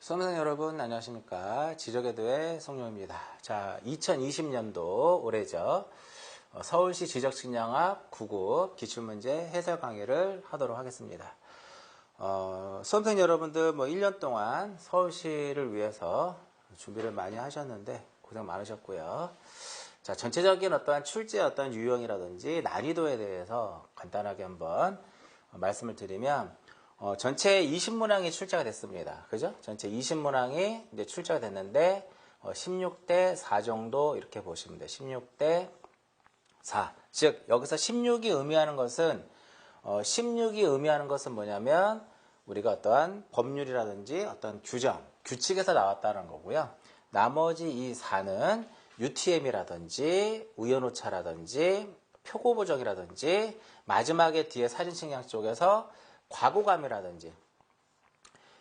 수험생 여러분 안녕하십니까. 지적외도의 송영입니다. 자, 2020년도 올해죠. 서울시 지적측량학 9급 기출문제 해설 강의를 하도록 하겠습니다. 수험생 여러분들 1년 동안 서울시를 위해서 준비를 많이 하셨는데 고생 많으셨고요. 자, 전체적인 어떠한 출제 어떤 유형이라든지 난이도에 대해서 간단하게 한번 말씀을 드리면 전체 20문항이 출제가 됐습니다. 그죠? 전체 20문항이 이제 출제가 됐는데 16대 4 정도 이렇게 보시면 돼요. 16대 4. 즉 여기서 16이 의미하는 것은 뭐냐면 우리가 어떠한 법률이라든지 어떤 규정, 규칙에서 나왔다는 거고요. 나머지 이 4는 UTM이라든지 우연오차라든지 표고보정이라든지 마지막에 뒤에 사진측량 쪽에서 과거감이라든지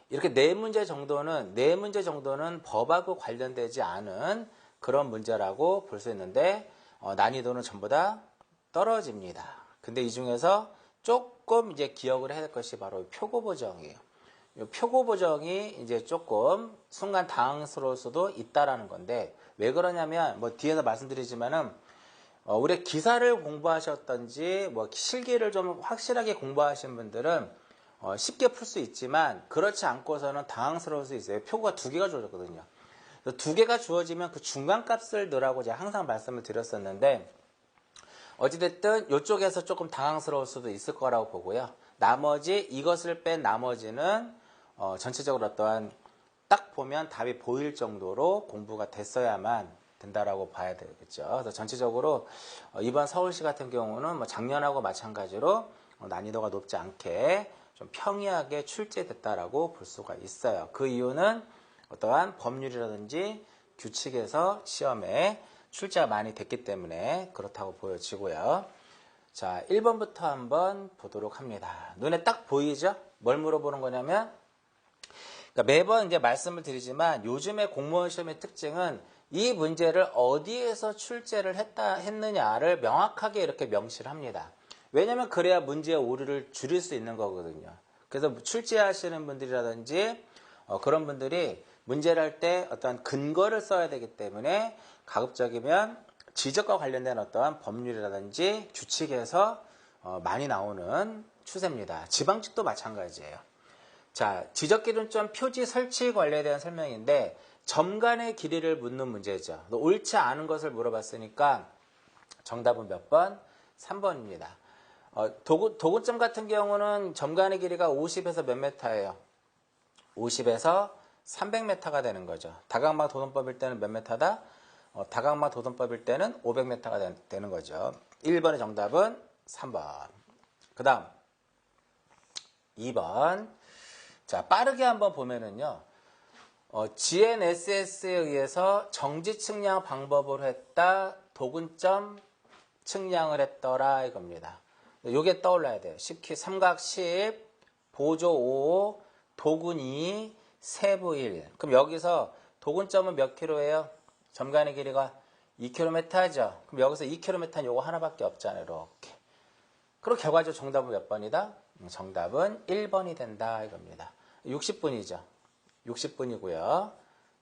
이렇게 네 문제 정도는 법하고 관련되지 않은 그런 문제라고 볼 수 있는데 난이도는 전부 다 떨어집니다. 근데 이 중에서 조금 이제 기억을 해야 될 것이 바로 표고보정이에요. 이 표고보정이 이제 조금 순간 당황스러울 수도 있다라는 건데 왜 그러냐면 뒤에서 말씀드리지만은 우리 기사를 공부하셨던지 실기를 좀 확실하게 공부하신 분들은 쉽게 풀 수 있지만 그렇지 않고서는 당황스러울 수 있어요. 표고가 두 개가 주어졌거든요. 두 개가 주어지면 그 중간값을 넣으라고 제가 항상 말씀을 드렸었는데 어찌됐든 이쪽에서 조금 당황스러울 수도 있을 거라고 보고요. 나머지 이것을 뺀 나머지는 전체적으로 어떠한 딱 보면 답이 보일 정도로 공부가 됐어야만 된다라고 봐야 되겠죠. 그래서 전체적으로 이번 서울시 같은 경우는 작년하고 마찬가지로 난이도가 높지 않게 좀 평이하게 출제됐다라고 볼 수가 있어요. 그 이유는 어떠한 법률이라든지 규칙에서 시험에 출제가 많이 됐기 때문에 그렇다고 보여지고요. 자, 1번부터 한번 보도록 합니다. 눈에 딱 보이죠? 뭘 물어보는 거냐면 그러니까 매번 이제 말씀을 드리지만 요즘의 공무원 시험의 특징은 이 문제를 어디에서 출제를 했느냐를 명확하게 이렇게 명시를 합니다. 왜냐면 그래야 문제의 오류를 줄일 수 있는 거거든요. 그래서 출제하시는 분들이라든지 그런 분들이 문제를 할 때 어떤 근거를 써야 되기 때문에 가급적이면 지적과 관련된 어떠한 법률이라든지 규칙에서 많이 나오는 추세입니다. 지방직도 마찬가지예요. 자, 지적기준점 표지 설치 관리에 대한 설명인데 점간의 길이를 묻는 문제죠. 옳지 않은 것을 물어봤으니까 정답은 몇 번? 3번입니다. 도구점 같은 경우는 점간의 길이가 50에서 몇 메타예요? 50에서 300m가 되는 거죠. 다각막 도돈법일 때는 몇 메타다? 다각막 도돈법일 때는 500m가 되는 거죠. 1번의 정답은 3번. 그 다음 2번. 자, 빠르게 한번 보면은요. GNSS에 의해서 정지 측량 방법으로 했다. 도근점 측량을 했더라 이겁니다. 요게 떠올라야 돼요. 10키 삼각 10, 보조 5, 도근 2, 세부 1. 그럼 여기서 도근점은 몇 킬로예요? 점간의 길이가 2km죠. 그럼 여기서 2km는 요거 하나밖에 없잖아요. 이렇게. 그럼 결과적으로 정답은 몇 번이다? 정답은 1번이 된다 이겁니다. 60분이죠. 60분이고요.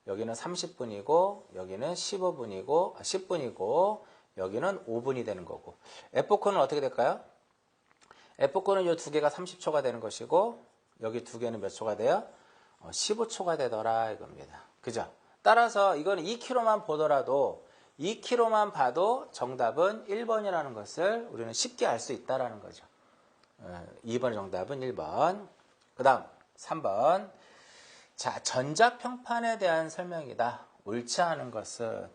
여기는 30분이고 여기는 15분이고 10분이고 여기는 5분이 되는 거고 F4는 어떻게 될까요? F4는 이 두 개가 30초가 되는 것이고 여기 두 개는 몇 초가 돼요? 15초가 되더라 이겁니다. 그죠? 따라서 이거는 2km만 보더라도 2km만 봐도 정답은 1번이라는 것을 우리는 쉽게 알 수 있다는 거죠. 2번의 정답은 1번. 그 다음 3번. 자, 전자평판에 대한 설명이다. 옳지 않은 것은.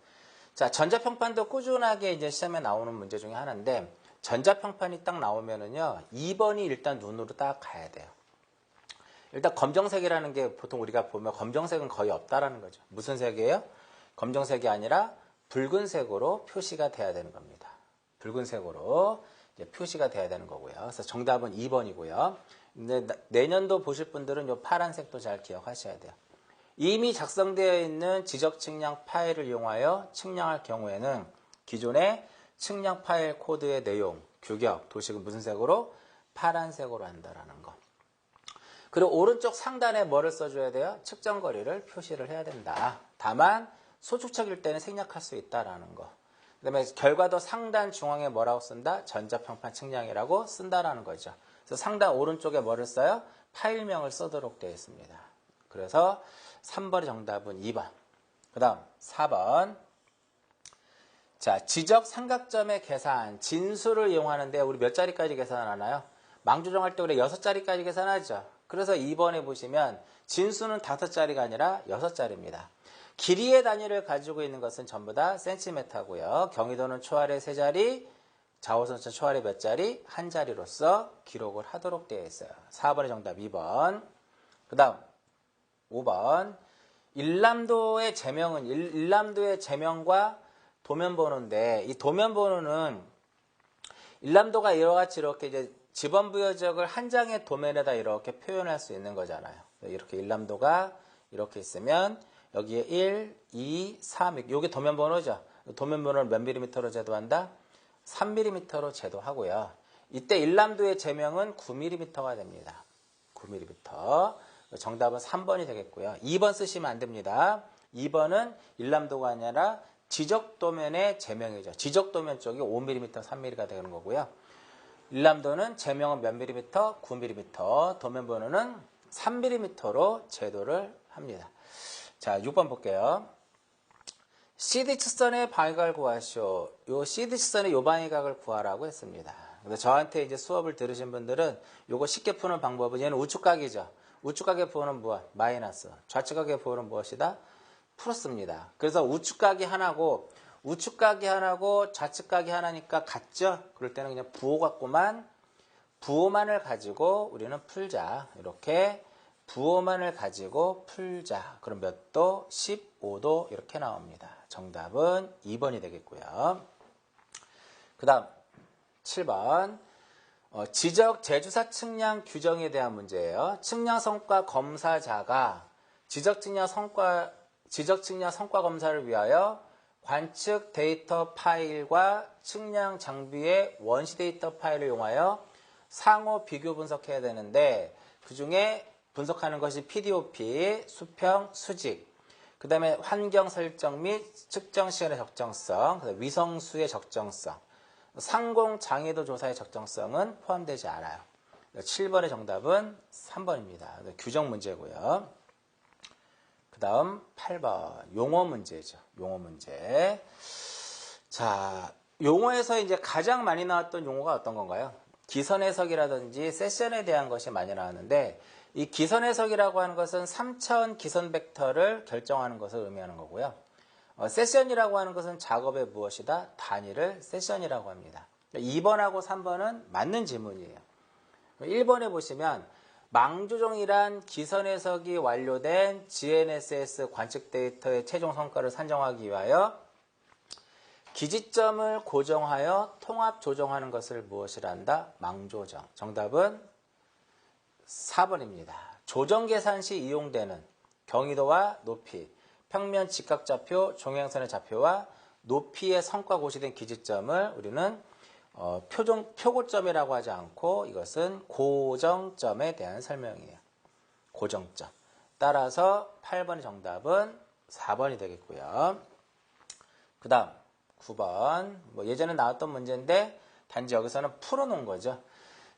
자, 전자평판도 꾸준하게 이제 시험에 나오는 문제 중에 하나인데, 전자평판이 딱 나오면은요, 2번이 일단 눈으로 딱 가야 돼요. 일단 검정색이라는 게 보통 우리가 보면 검정색은 거의 없다라는 거죠. 무슨 색이에요? 검정색이 아니라 붉은색으로 표시가 돼야 되는 겁니다. 붉은색으로 이제 표시가 돼야 되는 거고요. 그래서 정답은 2번이고요. 근데 내년도 보실 분들은 이 파란색도 잘 기억하셔야 돼요. 이미 작성되어 있는 지적 측량 파일을 이용하여 측량할 경우에는 기존의 측량 파일 코드의 내용, 규격, 도식은 무슨 색으로? 파란색으로 한다라는 거. 그리고 오른쪽 상단에 뭐를 써줘야 돼요? 측정거리를 표시를 해야 된다. 다만 소축척일 때는 생략할 수 있다라는 거. 그 다음에 결과도 상단 중앙에 뭐라고 쓴다? 전자평판 측량이라고 쓴다라는 거죠. 그래서 상단 오른쪽에 뭐를 써요? 파일명을 쓰도록 되어 있습니다. 그래서 3번의 정답은 2번. 그 다음 4번. 자, 지적 삼각점의 계산, 진수를 이용하는데 우리 몇 자리까지 계산하나요? 망조정할 때 우리 6자리까지 계산하죠. 그래서 2번에 보시면 진수는 5자리가 아니라 6자리입니다. 길이의 단위를 가지고 있는 것은 전부 다 센티미터고요. 경의도는 초아래 3자리, 좌우선천 초아래 몇 자리? 1자리로서 기록을 하도록 되어 있어요. 4번의 정답 2번. 그 다음 5번. 일람도의 제명은 일람도의 제명과 도면번호인데 이 도면번호는 일람도가 이와 같이 이렇게 이제 지번부여적을 한 장의 도면에다 이렇게 표현할 수 있는 거잖아요. 이렇게 일람도가 이렇게 있으면 여기에 1, 2, 3 이게 도면번호죠. 도면번호를 몇 밀리미터로 제도한다? 3mm로 제도하고요. 이때 일람도의 제명은 9mm가 됩니다. 9mm. 정답은 3번이 되겠고요. 2번 쓰시면 안 됩니다. 2번은 일람도가 아니라 지적도면의 제명이죠. 지적도면 쪽이 5mm, 3mm가 되는 거고요. 일람도는 제명은 몇 밀리미터? 9mm. 도면번호는 3mm로 제도를 합니다. 자, 6번 볼게요. CD측선의 방위각을 구하시오. 요 CD측선의 요 방위각을 구하라고 했습니다. 근데 저한테 이제 수업을 들으신 분들은 요거 쉽게 푸는 방법은 얘는 우측각이죠. 우측각의 부호는 무엇? 마이너스. 좌측각의 부호는 무엇이다? 플러스입니다. 그래서 우측각이 하나고 좌측각이 하나니까 같죠? 그럴 때는 그냥 부호 갖고만 부호만을 가지고 우리는 풀자. 이렇게 부호만을 가지고 풀자. 그럼 몇 도? 15도 이렇게 나옵니다. 정답은 2번이 되겠고요. 그 다음 7번 지적 제주사 측량 규정에 대한 문제예요. 측량 성과 검사자가 지적 측량 성과 검사를 위하여 관측 데이터 파일과 측량 장비의 원시 데이터 파일을 이용하여 상호 비교 분석해야 되는데 그 중에 분석하는 것이 PDOP, 수평, 수직, 그 다음에 환경 설정 및 측정 시간의 적정성, 위성수의 적정성, 상공 장애도 조사의 적정성은 포함되지 않아요. 7번의 정답은 3번입니다. 규정 문제고요. 그 다음 8번 용어 문제죠. 용어 문제. 자, 용어에서 이제 가장 많이 나왔던 용어가 어떤 건가요? 기선 해석이라든지 세션에 대한 것이 많이 나왔는데 이 기선 해석이라고 하는 것은 3차원 기선 벡터를 결정하는 것을 의미하는 거고요. 세션이라고 하는 것은 작업의 무엇이다? 단위를 세션이라고 합니다. 2번하고 3번은 맞는 지문이에요. 1번에 보시면 망조정이란 기선 해석이 완료된 GNSS 관측 데이터의 최종 성과를 산정하기 위하여 기지점을 고정하여 통합 조정하는 것을 무엇이라 한다? 망조정. 정답은 4번입니다. 조정 계산 시 이용되는 경위도와 높이, 평면 직각좌표, 종횡선의 좌표와 높이의 성과 고시된 기지점을 우리는 표고점이라고 하지 않고 이것은 고정점에 대한 설명이에요. 고정점. 따라서 8번의 정답은 4번이 되겠고요. 그 다음 9번. 예전에 나왔던 문제인데 단지 여기서는 풀어놓은 거죠.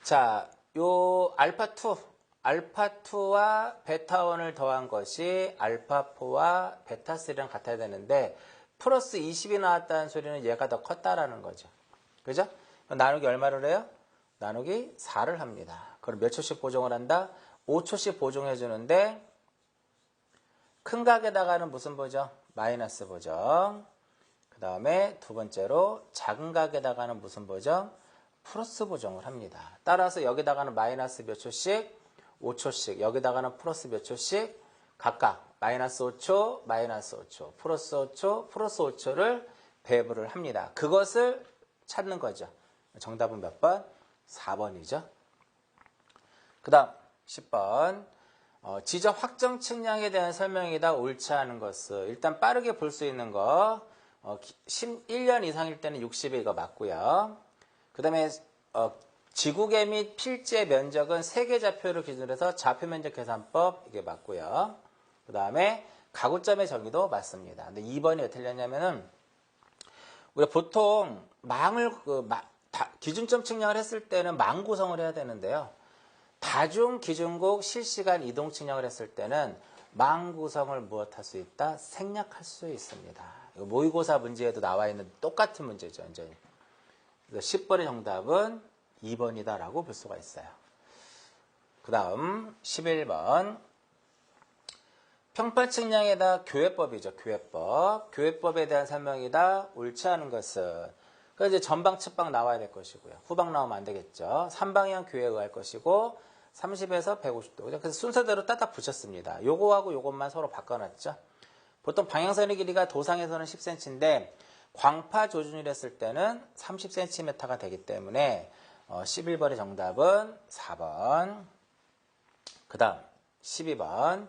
자, 요 알파2와 베타1을 더한 것이 알파4와 베타3랑 같아야 되는데 플러스 20이 나왔다는 소리는 얘가 더 컸다라는 거죠. 그죠? 나누기 얼마를 해요? 나누기 4를 합니다. 그럼 몇 초씩 보정을 한다? 5초씩 보정해 주는데 큰 각에다가는 무슨 보정? 마이너스 보정. 그 다음에 두 번째로 작은 각에다가는 무슨 보정? 플러스 보정을 합니다. 따라서 여기다가는 마이너스 몇 초씩? 5초씩. 여기다가는 플러스 몇 초씩? 각각 마이너스 5초, 마이너스 5초, 플러스 5초, 플러스 5초를 배분을 합니다. 그것을 찾는 거죠. 정답은 몇 번? 4번이죠. 그 다음 10번. 지적 확정 측량에 대한 설명이다. 옳지 않은 것을. 일단 빠르게 볼 수 있는 거. 1년 이상일 때는 60에 이거 맞고요. 그 다음에 지구계 및 필지의 면적은 세계좌표를 기준으로 해서 좌표면적 계산법 이게 맞고요. 그 다음에 가구점의 정의도 맞습니다. 근데 2번이 어떻게 틀렸냐면은 우리가 보통 기준점 측량을 했을 때는 망 구성을 해야 되는데요. 다중 기준국 실시간 이동 측량을 했을 때는 망 구성을 무엇할 수 있다? 생략할 수 있습니다. 이거 모의고사 문제에도 나와 있는 똑같은 문제죠. 이제 10번의 정답은 2번이다라고 볼 수가 있어요. 그 다음 11번 평판 측량에다 교회법이죠. 교회법. 교회법에 대한 설명이다. 옳지 않은 것은 그래서 이제 전방 측방 나와야 될 것이고요. 후방 나오면 안 되겠죠. 3방향 교회에 의할 것이고 30에서 150도. 그래서 순서대로 딱딱 붙였습니다. 요거하고 요것만 서로 바꿔놨죠. 보통 방향선의 길이가 도상에서는 10cm인데 광파 조준을 했을 때는 30cm가 되기 때문에 11번의 정답은 4번. 그 다음 12번.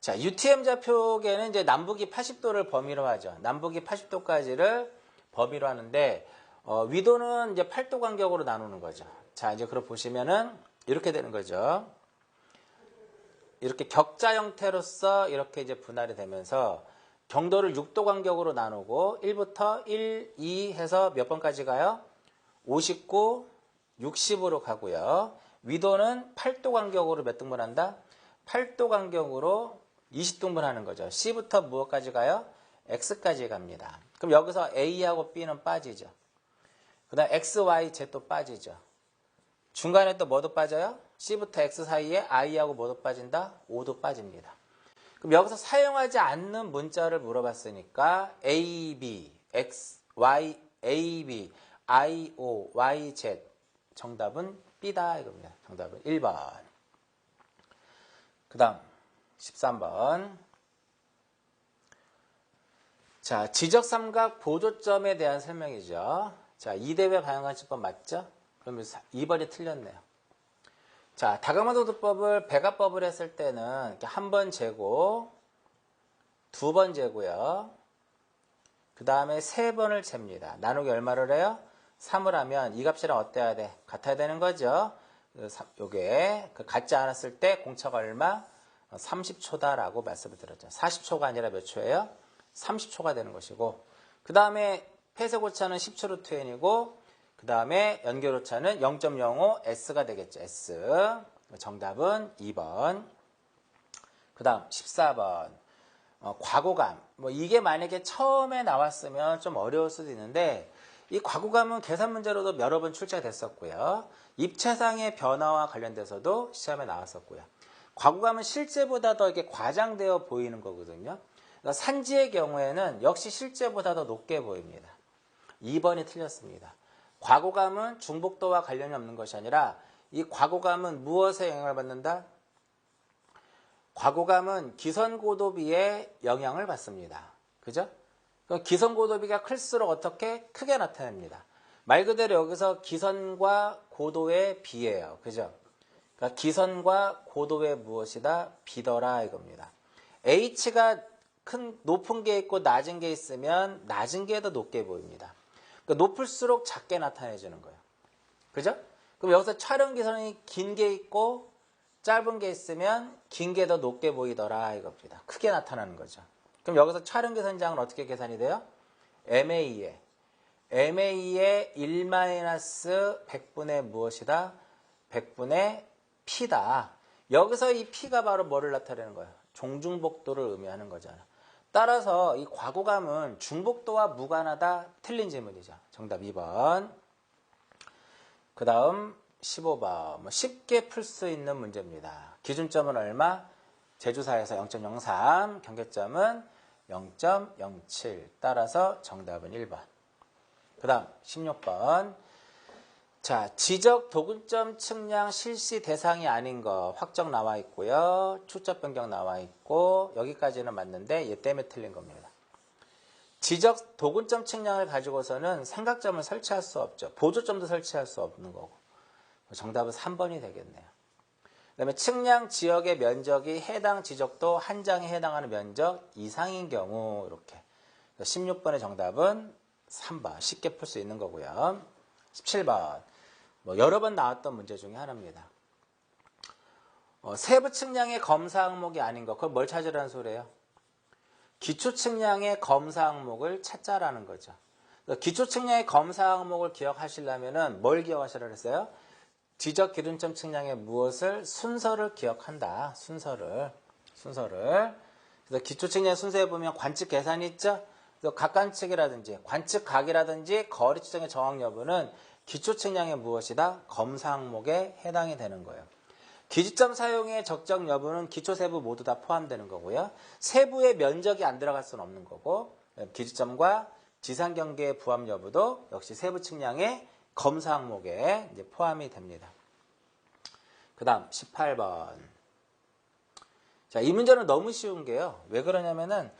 자, UTM 좌표계는 이제 남북이 80도를 범위로 하죠. 남북이 80도까지를 범위로 하는데 위도는 이제 8도 간격으로 나누는 거죠. 자, 이제 그걸 보시면은 이렇게 되는 거죠. 이렇게 격자 형태로서 이렇게 이제 분할이 되면서 경도를 6도 간격으로 나누고 1부터 1, 2 해서 몇 번까지 가요? 59, 60으로 가고요. 위도는 8도 간격으로 몇 등분 한다? 8도 간격으로 20등분 하는 거죠. C부터 무엇까지 가요? X까지 갑니다. 그럼 여기서 A하고 B는 빠지죠. 그 다음 X, Y, Z도 빠지죠. 중간에 또 뭐도 빠져요? C부터 X 사이에 I하고 뭐도 빠진다? O도 빠집니다. 그럼 여기서 사용하지 않는 문자를 물어봤으니까 A, B, X, Y, A, B, I, O, Y, Z 정답은 B다 이겁니다. 정답은 1번. 그 다음 13번. 자, 지적삼각 보조점에 대한 설명이죠. 자, 이대회 방향관측법 맞죠? 그러면 2번이 틀렸네요. 자, 다각마도도법을 배가법을 했을 때는 한 번 재고, 두 번 재고요. 그 다음에 세 번을 잽니다. 나누기 얼마를 해요? 3을 하면 이 값이랑 어때야 돼? 같아야 되는 거죠. 요게 같지 않았을 때 공차가 얼마? 30초다라고 말씀을 드렸죠. 40초가 아니라 몇 초예요? 30초가 되는 것이고 그 다음에 폐쇄 오차는 10초 루트n이고 그 다음에 연결 오차는 0.05 S가 되겠죠. S. 정답은 2번. 그 다음 14번. 과거감. 이게 만약에 처음에 나왔으면 좀 어려울 수도 있는데 이 과거감은 계산 문제로도 여러 번 출제가 됐었고요. 입체상의 변화와 관련돼서도 시험에 나왔었고요. 과거감은 실제보다 더 이렇게 과장되어 보이는 거거든요. 그러니까 산지의 경우에는 역시 실제보다 더 높게 보입니다. 2번이 틀렸습니다. 과거감은 중복도와 관련이 없는 것이 아니라 이 과거감은 무엇에 영향을 받는다? 과거감은 기선고도비에 영향을 받습니다. 그죠? 그럼 기선고도비가 클수록 어떻게? 크게 나타납니다. 말 그대로 여기서 기선과 고도의 비예요. 그죠? 그러니까 기선과 고도의 무엇이다? 비더라 이겁니다. H가 높은 게 있고 낮은 게 있으면 낮은 게 더 높게 보입니다. 그러니까 높을수록 작게 나타내지는 거예요. 그죠? 그럼 여기서 촬영 기선이 긴 게 있고 짧은 게 있으면 긴 게 더 높게 보이더라 이겁니다. 크게 나타나는 거죠. 그럼 여기서 촬영 기선장은 어떻게 계산이 돼요? MA의 1-100분의 무엇이다? 100분의 P다. 여기서 이 P가 바로 뭐를 나타내는 거예요? 종중복도를 의미하는 거잖아. 따라서 이 과거감은 중복도와 무관하다. 틀린 질문이죠. 정답 2번. 그 다음 15번. 쉽게 풀 수 있는 문제입니다. 기준점은 얼마? 제주사에서 0.03, 경계점은 0.07. 따라서 정답은 1번. 그 다음 16번. 자, 지적 도근점 측량 실시 대상이 아닌 거 확정 나와 있고요. 출처 변경 나와 있고 여기까지는 맞는데 얘 때문에 틀린 겁니다. 지적 도근점 측량을 가지고서는 삼각점을 설치할 수 없죠. 보조점도 설치할 수 없는 거고. 정답은 3번이 되겠네요. 그 다음에 측량 지역의 면적이 해당 지적도 한 장에 해당하는 면적 이상인 경우 이렇게. 16번의 정답은 3번. 쉽게 풀 수 있는 거고요. 17번. 뭐 여러 번 나왔던 문제 중에 하나입니다. 세부 측량의 검사 항목이 아닌 거, 그걸 뭘 찾으라는 소리예요? 기초 측량의 검사 항목을 찾자라는 거죠. 기초 측량의 검사 항목을 기억하시려면은 뭘 기억하시라고 했어요? 지적 기준점 측량의 무엇을? 순서를 기억한다. 순서를. 그래서 기초 측량 순서에 보면 관측 계산이 있죠? 그래서 각관측이라든지 관측각이라든지 거리 추정의 정확 여부는 기초 측량의 무엇이다? 검사 항목에 해당이 되는 거예요. 기준점 사용의 적정 여부는 기초 세부 모두 다 포함되는 거고요. 세부의 면적이 안 들어갈 수는 없는 거고, 기준점과 지상 경계의 부합 여부도 역시 세부 측량의 검사 항목에 이제 포함이 됩니다. 그 다음 18번. 자, 이 문제는 너무 쉬운 게요. 왜 그러냐면은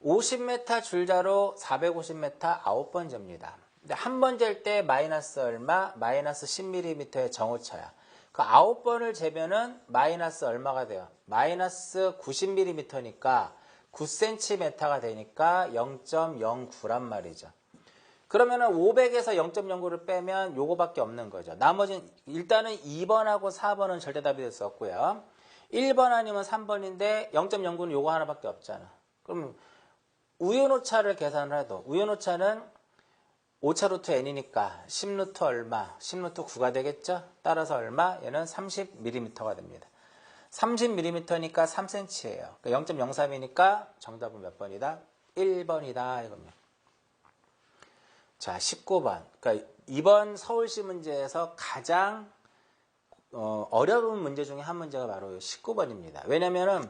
50m 줄자로 450m 9번 잽니다. 근데 한 번 잴 때 마이너스 얼마? 마이너스 10mm의 정오차야. 그 9번을 재면은 마이너스 얼마가 돼요? 마이너스 90mm니까 9cm가 되니까 0.09란 말이죠. 그러면은 500에서 0.09를 빼면 요거밖에 없는 거죠. 나머지는 일단은 2번하고 4번은 절대 답이 될 수 없고요. 1번 아니면 3번인데 0.09는 요거 하나밖에 없잖아. 그럼 우연오차를 계산을 해도 우연오차는 5차 루트 n이니까 10루트 얼마? 10루트 9가 되겠죠? 따라서 얼마? 얘는 30mm가 됩니다. 30mm니까 3cm예요. 그러니까 0.03이니까 정답은 몇 번이다? 1번이다 이겁니다. 자, 19번. 그러니까 이번 서울시 문제에서 가장 어려운 문제 중에 한 문제가 바로 19번입니다. 왜냐면은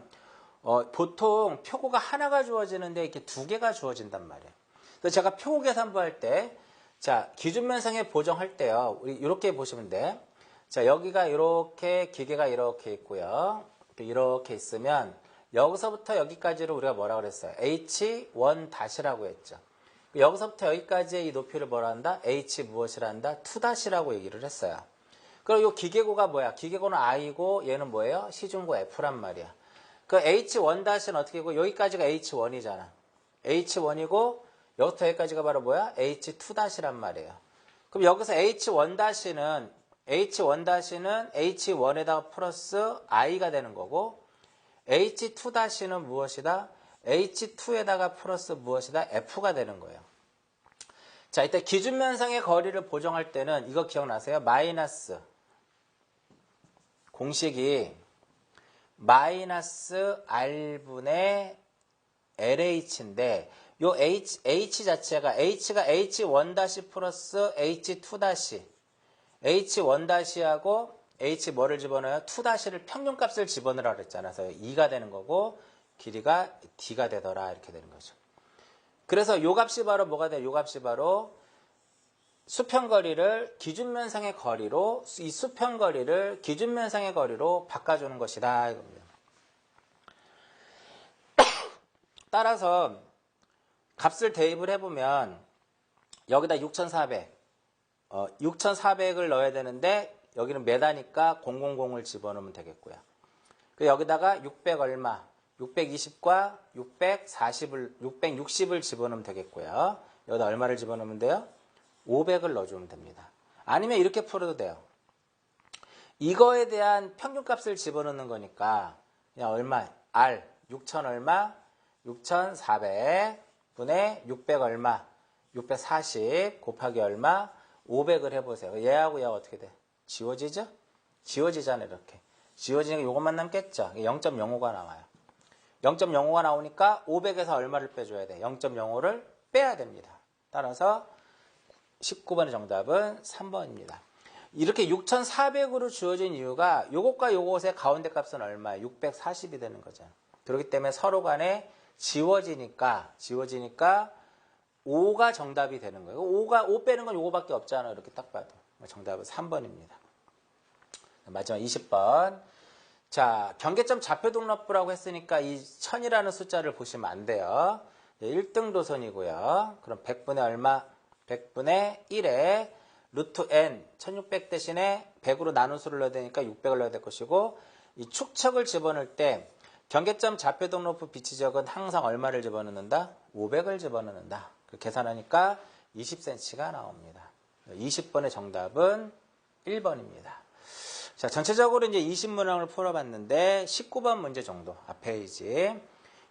보통 표고가 하나가 주어지는데 이렇게 두 개가 주어진단 말이에요. 그래서 제가 표고 계산부 할 때, 자, 기준면상에 보정할 때요. 우리 이렇게 보시면 돼. 자, 여기가 이렇게 기계가 이렇게 있고요. 이렇게 있으면 여기서부터 여기까지를 우리가 뭐라 그랬어요? H1-라고 했죠. 여기서부터 여기까지의 이 높이를 뭐라 한다? H 무엇이라 한다? 2-라고 얘기를 했어요. 그리고 이 기계고가 뭐야? 기계고는 I고 얘는 뭐예요? 시중고 F란 말이야. 그 H1-는 어떻게 되고 여기까지가 H1이잖아. H1이고 여기부터 여기까지가 바로 뭐야? H2-란 말이에요. 그럼 여기서 H1-는 H1-에다가 플러스 I가 되는 거고 H2-는 무엇이다? H2에다가 플러스 무엇이다? F가 되는 거예요. 자, 이때 기준면상의 거리를 보정할 때는 이거 기억나세요? 마이너스 공식이 마이너스 R분의 LH인데 요 H 자체가 H가 H1- 플러스 H2- H1- H 뭐를 집어넣어요? 2-를 평균값을 집어넣으라 그랬잖아요. 그래서 2가 되는 거고 길이가 D가 되더라 이렇게 되는 거죠. 그래서 요 값이 바로 뭐가 돼요? 요 값이 바로 수평거리를 기준면상의 거리로 이 수평거리를 기준면상의 거리로 바꿔주는 것이다 이겁니다. 따라서 값을 대입을 해보면 여기다 6,400 6,400을 넣어야 되는데 여기는 메다니까 000을 집어넣으면 되겠고요. 그리고 여기다가 600 얼마 620과 660을 집어넣으면 되겠고요. 여기다 얼마를 집어넣으면 돼요? 500을 넣어주면 됩니다. 아니면 이렇게 풀어도 돼요. 이거에 대한 평균값을 집어넣는 거니까 그냥 얼마? R 6,000 얼마? 6,400 분의 600 얼마? 640 곱하기 얼마? 500을 해보세요. 얘하고 얘가 어떻게 돼? 지워지죠? 지워지잖아요. 이렇게. 지워지니까 이것만 남겠죠? 0.05가 나와요. 0.05가 나오니까 500에서 얼마를 빼줘야 돼? 0.05를 빼야 됩니다. 따라서 19번의 정답은 3번입니다. 이렇게 6,400으로 주어진 이유가 요것과 요것의 가운데 값은 얼마예요? 640이 되는 거죠. 그렇기 때문에 서로 간에 지워지니까 5가 정답이 되는 거예요. 5 빼는 건 요거밖에 없잖아요. 이렇게 딱 봐도. 정답은 3번입니다. 마지막 20번. 자, 경계점 좌표등록부라고 했으니까 이 1000이라는 숫자를 보시면 안 돼요. 1등 도선이고요. 그럼 100분의 얼마? 100분의 1에 루트 n 1600 대신에 100으로 나눈 수를 넣어야 되니까 600을 넣어야 될 것이고 이 축척을 집어넣을 때 경계점 좌표등록부 비치적은 항상 얼마를 집어넣는다? 500을 집어넣는다. 계산하니까 20cm가 나옵니다. 20번의 정답은 1번입니다. 자, 전체적으로 이제 20문항을 풀어봤는데 19번 문제 정도 앞 페이지.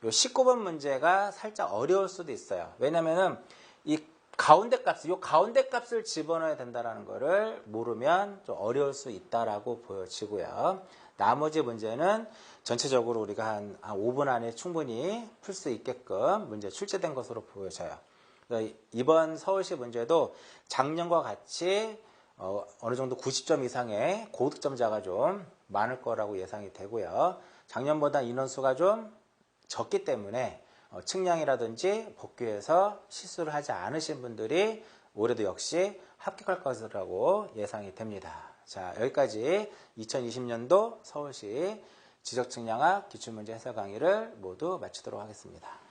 요 19번 문제가 살짝 어려울 수도 있어요. 왜냐면은 이 가운데 값, 요 가운데 값을 집어넣어야 된다는 거를 모르면 좀 어려울 수 있다라고 보여지고요. 나머지 문제는 전체적으로 우리가 한 5분 안에 충분히 풀 수 있게끔 문제 출제된 것으로 보여져요. 이번 서울시 문제도 작년과 같이 어느 정도 90점 이상의 고득점자가 좀 많을 거라고 예상이 되고요. 작년보다 인원수가 좀 적기 때문에 측량이라든지 복귀해서 실수를 하지 않으신 분들이 올해도 역시 합격할 것이라고 예상이 됩니다. 자, 여기까지 2020년도 서울시 지적측량학 기출문제 해설 강의를 모두 마치도록 하겠습니다.